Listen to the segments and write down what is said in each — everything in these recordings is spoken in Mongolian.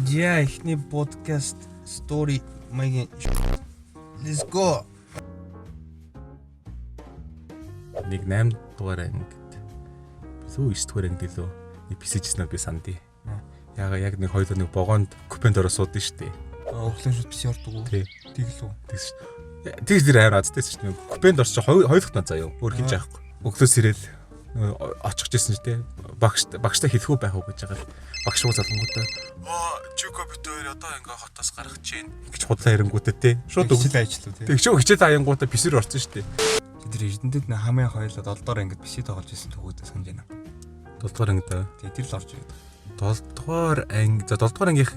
Я ихний подкаст story маягийн let's go. Нэг 8 дугаар ангид. Илүү 9 дугаар ангид лөө. Нэг писэжснээр би сандий. Яга яг нэг хоёул нэг богоонд купенд ороо суудсан шүү дээ. Өглөө шууд писи ордог уу? Тэглүү. Тэгс тэр амар азтай шүү дээ. Купенд орч хоёулах та заяа. Өөр хийж яахгүй. Өглөөс ирэл очих гэсэн ч тий. Багштай хэлэхүү байх уу гэж байгаа. Багш руу залангуудаа чуко битээр одоо ингээ хотоос гарах чинь гэж худлаа ирэнгүүтээ тий. Шууд хичээл ажил үү тий. Тэг шөө хичээл аянгуудаа писэр орсон шүү дээ. Тэр Эрдэнэтэд хамгийн хоёулаа 7 дугаар ангид писи тоглож ирсэн төгөөдөө санаж байна. 7 дугаар ангид тий тэр л орж ирээд. 7 дугаар анги за 7 дугаар ангийнх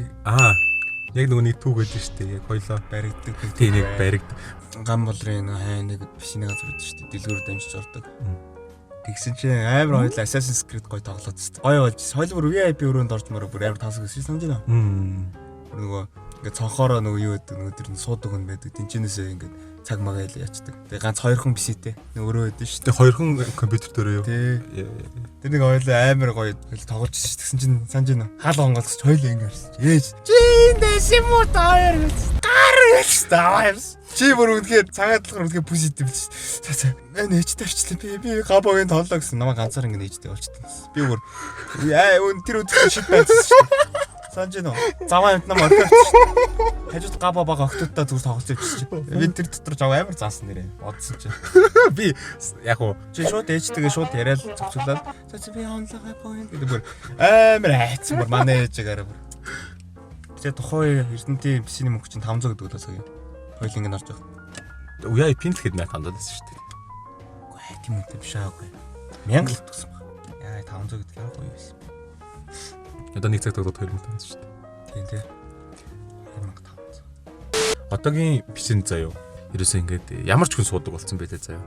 яг нөгөө нэг түүх байдаг шүү дээ. Яг хоёлоо баригддаг. Тий нэг баригд. Ган болрын хай нэг писинэг газар байдаг шүү дээ. Дэлгүүр дамжиж ордог. Тэгсэн чинь амар хоёул Assassin's Creed гоё тоглоод тест. Гоё болж. Хоёул бүр VIP өрөөнд орчмоор бүр амар тансаг гэсэн санаж байна. Нөгөө ингээд цонхороо нөгөө юу гэдэг нөгөө тэр суудаг хүн байдаг. Тэнчнээсээ ингээд цаг магаал ячдаг. Тэгээ ганц хоёр хүн писэтэй. Өөрөө байдаг шүү дээ. Хоёр хүн компьютер дөрөө юу? Тий. Тэр нэг хоёул амар гоё тоглож тест. Тэгсэн чинь санаж байна. Хаал онгоолгоч хоёул ингээд харсан. Ээж. Дэшимо таяр. Гар гэж тааварс. Чи бүр үнэхээр цагаат болохоор үнэхээр позитив биш. За. Мэн ээжтэй авчлаа. Би габогийн тоглоо гэсэн намайг ганцаар ингэ ээжтэй болчихсон. Би бүр тэр өдөр шид байсан шүү дээ. Санаж байна уу? Заваа амт нам орхиоч шүү дээ. Хажууд габо бага октодтой зүр тоглож явчихчих. Би тэр дотор жав амар заасан нэрээ. Бодсон чи. Би яг уу чи шууд ээжтэйгээ шууд яриад зогцуулаад за би онлоо габогийн гэдэг бүр амар хайцсан бүр манай ээжээгээр бүр. Тэгээ тухайн Эрдэнэтийн писиний мөнгө чинь 500 гэдэг удаа сая. Хоёул ингэ орж байгаа. Уяа пинт хэд найх хандаад байсан шүү дээ. Үгүй тийм үү биш аагүй. 1000 л төгсөн баг. Яа 500 гэдэг яг гоё байсан. Одоо нэг цаг тоглоод 2000 төгсөн шүү дээ. Тийм. 2500. Одоогийн писин заяа. Ерөөсөө ингээд ямар ч хүн суудаг болсон байлээ заяа.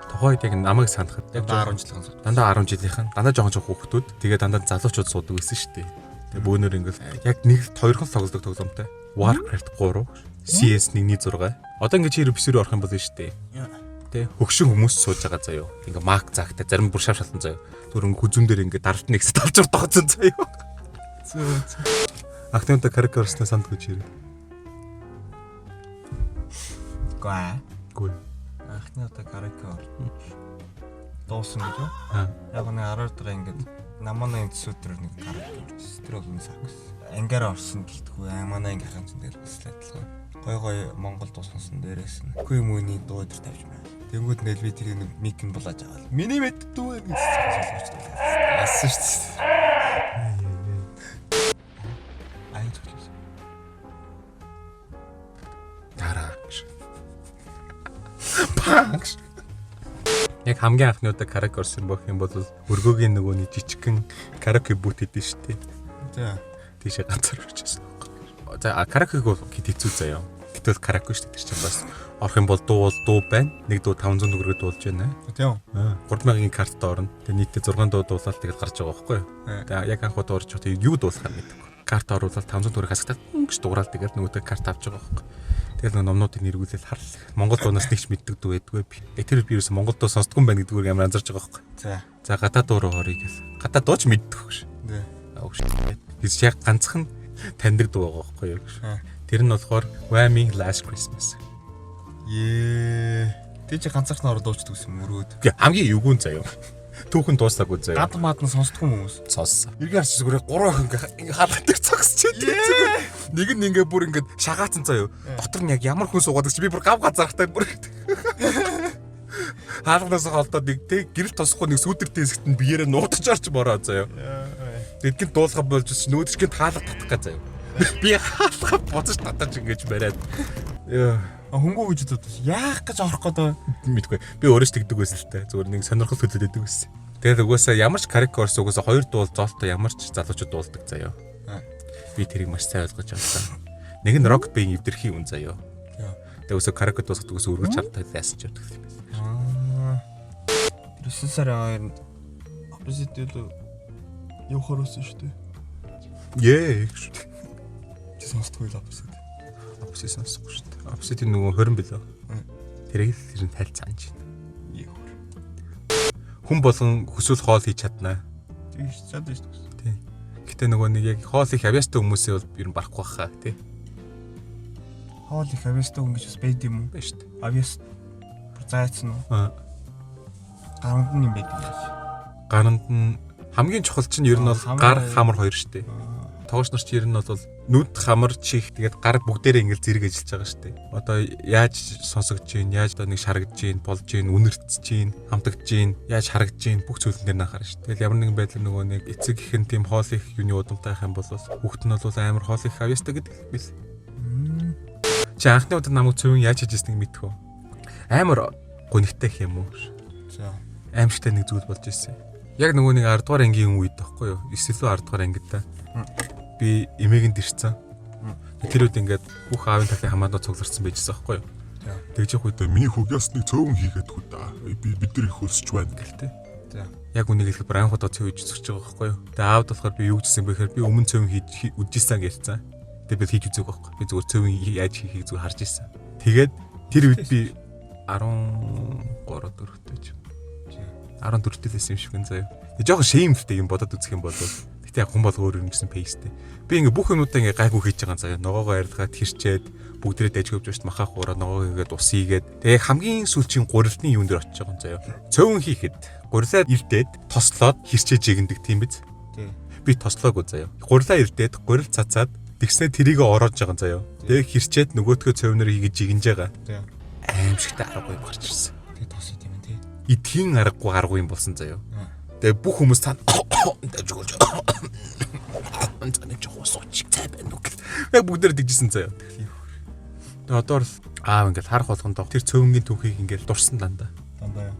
Тухайд яг намайг санахад яг 10 жилийн суудаг. Дандаа 10 жилийнхэн дандаа жоохон хүүхдүүд тэгээ дандаа залуучууд суудаг байсан шүү дээ. Тэгээ бөөнөр ингээд яг нэг хоёрхан тоглодог тоглоомтой. Warcraft 3, CS 1.6. Одоо ингээд чи писээр орох юм бол шүү дээ. Тэ хөгшин хүмүүс сууж байгаа заяа. Ингээ мак загтай зарим бүр шав шалтан заяа. Түрэн хүзүүн дээр ингээ даралт нэгс тавж тогтсон заяа. Активтай character орсноо санд гэж ирээ. Гой. Ахны одоо character дуусан гэж үү? Яг нэг 10 дараа ингээд наманы төсөөдөр нэг character строг юм сакс. Ангиар орсон гэлтгүй манай ангийнхан ч дээр бас л адилхан. Гой Монгол дуу сонсон дээрээс нь. Үгүй юм ууны дуу өдр тавьж байна. Тэнгүүд нэл би тэрийг нэг микэн булааж аваад. Миний мэд дүү гэж сонсож байлаа. Асан шүү дээ. Айн цоглоо. Тараач. Панч. Яг хамгийн анхны удаа караоке орсон байх юм бол өргөөгийн нөгөөний жижигхэн караоке бут хийдэж штэ. За. Тийшээ ганцаар орчихсон. За караокег хэд хэцүү заяа. Гэтэл караоке штэ тэр чинь бас орох юм бол дуу байна. Нэг дуу 500 төгрөгөөр дуулж байна. Тийм. 3000-ийн картад орно. Тэгээ нийтдээ 6 дуу дуулаад тэгээд гарч байгаа байхгүй юу? Тэгээ яг анх удаа орж байгаа юу дуулахаар мэдэхгүй. Карт оруулаад 500 төгрөг хасагтаад гэж дуурал тэгээд нөгөөдөө карт авч байгаа байхгүй юу? Тэгэл номнуудыг нэргүүлэл харлаа. Монгол дуунаас нэгч мэддэг дүү байдгүй би. Тэр би ерөөсө Монгол дуу сонсдгүй юм байна гэдгээр амар анзарч байгаа байхгүй юу? За. За гадаад дуу руу орё гэл. Гадаад дуу ч мэддэг хөш. Тэгс яг ганцхан таньдаг дуу байгаа байхгүй юу? Тэр нь болохоор Whammy Last Christmas. Тэ чи ганцаархнаа ороод дуучдаг гэсэн мөрөөд. Хамгийн эвгүүн заяа. Түүхэн дуустаагүй заяа. Гад маад нь сонсдгүй хүмүүс. Сонссон. Иргэн харч зүгээр 3 охин ингээ хаалгадаг цогсч дээ. Нэг нь ингээ бүр ингээ шагаацсан заяа. Дотор нь яг ямар хүн суугаад чи би бүр гав газархтай бүр. Хаалганаас холдоод нэг тэг гэрэл тосхгүй нэг сүүдэртэй хэсэгт нь биеэрээ нуудаж орч бороо заяа. Тэдгэн дуулахаа болж чи нөөдөрчгийн таалга татах гэж заяа. Би хаалга буцаж татаж ингэж бариад. Хөнгөө гэж бодож яах гэж орох гэдэг мэдгүй. Би өөрөөс тэгдэг байсан л та. Зүгээр нэг сонирхол төлөөд байдаг байсан. Тэгээд угаасаа ямар ч character орс угаасаа хоёр дуул зоолтой ямар ч залуучууд дуулдаг заяа. Би тэрийг маш сайн ойлгож авсан. Нэг нь rock band эвдэрхийн үн заяа. Тэгээд угаасаа character дуусах угаасаа өргөж чаддаг байсан ч явдаг юм байна. Тэр 9 сарын 2-нд президент явахаар байсан шүү дээ. Чи сонсдгүй л апсид. Апсид сонсохгүй шүү дээ. Апсидын нөгөө 20 билээ. Тэрийг л тэр нь тайлцаанч байна. Хүн болгон хүсвэл хоол хийж чаднаа. Тэгж чаддаг шүү дээ. Тий. Гэтэ нөгөө нэг яг хоол их авьяастай хүмүүсээ бол ер нь барахгүй хаа тий. Хоол их авьяастай хүн гэж бас байд юм уу? Байна шүү дээ. Авьяас зайцсан уу? Гаранд нь юм байд юм байна. Гаранд нь хамгийн чухал чинь ер нь бол гар хамар хоёр шүү дээ. Тоглогч нар чи ер нь бол нүд хамар чих тэгээд гар бүгдээрээ ингээл зэрэг ажиллаж байгаа шүү дээ. Одоо яаж сонсогдож гин, яаж одоо нэг шарагдж гин, болж гин, үнэртж гин, хамтагдж гин, яаж харагдж гин бүх зүйлэн дээр анхаарна шүү дээ. Тэгэл ямар нэгэн байдлаар нөгөө нэг эцэг их нь тийм хоол их юуны удамтай байх юм бол хүүхэд нь бол амар хоол их авьяастай гэдэг бил. Чи анхны удаа намайг цөвөн яаж хийж ирснийг мэдэх үү? Амар гонигтай их юм уу? За. Аимшигтай нэг зүйл болж ирсэн. Яг нөгөө нэг 10 дугаар ангийн үед таахгүй юу? 9-р 10 дугаар ангид та. Би эмээгэнд ирсэн. Тэр үед ингээд бүх аавын талын хамаатаа цугларсан байжсэн байхгүй юу? Тэгж явах үед миний хөгөөс нэг цөөвөн хийгээд хүү да. Бид нар их өсөж байна гэлтэй. За. Яг үнийг хэлэхэд бүр анх удаа цөв хийж өсөж байгаа байхгүй юу? Тэгээ аавд болохоор би юу гэсэн бэхээр би өмнө цөв хийж үдчихсэн гэсэн. Тэгээ би хийж үзег байхгүй. Би зүгээр цөв яаж хийхийг зүгээр харж ирсэн. Тэгээд тэр үед би 13 4-тэй ч 14-тэй л юм шиг энэ заяа. Тэгээ жоохон шеймтэй юм бодоод үзэх юм бол гэтээ яг хүн бол өөр юм гэсэн пейстэй. Би ингээ бүх юмудаа ингээ гайгүй хийж байгаа заяа. Ногоогоо арилгаад хэрчээд бүгдээрээ дайжгөвж башд махаа хуураа ногоо хийгээд ус хийгээд тэгээ хамгийн сүүлчийн гурилтны юун дээр очиж байгаа заяа. Цөөвөн хийхэд гурилаа ирдээд тослоод хэрчээж жигэндэг тийм биз? Тий. Би тослоогүй заяа. Гурилаа ирдээд гурил цацаад тэгснэ тэрийг ороож байгаа заяа. Тэгээ хэрчээд нөгөөтгөө цөөвнөр хийгээд жигэнж байгаа. Тий. Аимшигтай аргагүй гарч ирсэн. Тэгээ тосоо тийм ээ тий. Эдхийн аргагүй юм болсон заяа. Тэгээ бүх хүмүүс цаана дайжгуулж энэ жоо суучих цай байна уу гэх. Яг бүгдээр дэгжсэн заяа. Тэгээ одоо аав ингээл харах болгонд тэр цөөнгийн түүхийг ингээл дурсан дандаа. Дандаа.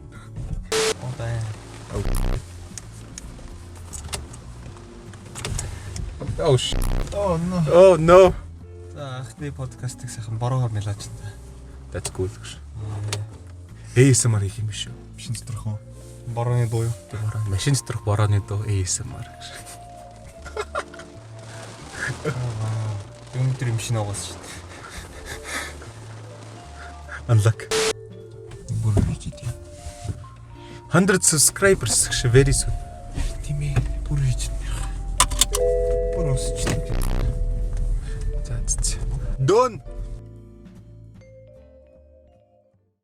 Oh shit. Oh no. Oh no. За ахны подкастыг сайхан бороо нэлаач та. That's cool. ASMR хийх юм шүү. Машин доторх уу? Борооны дуу юу? Бороо. Машин доторх борооны дуу ASMR. Өнөөдөр машин аваас шүү. Unlock. Бүр хийж идэв. 100 subscribers very soon. Тийм ээ. Бүр хийж идэв. Бүр өсч идэв. За. Done.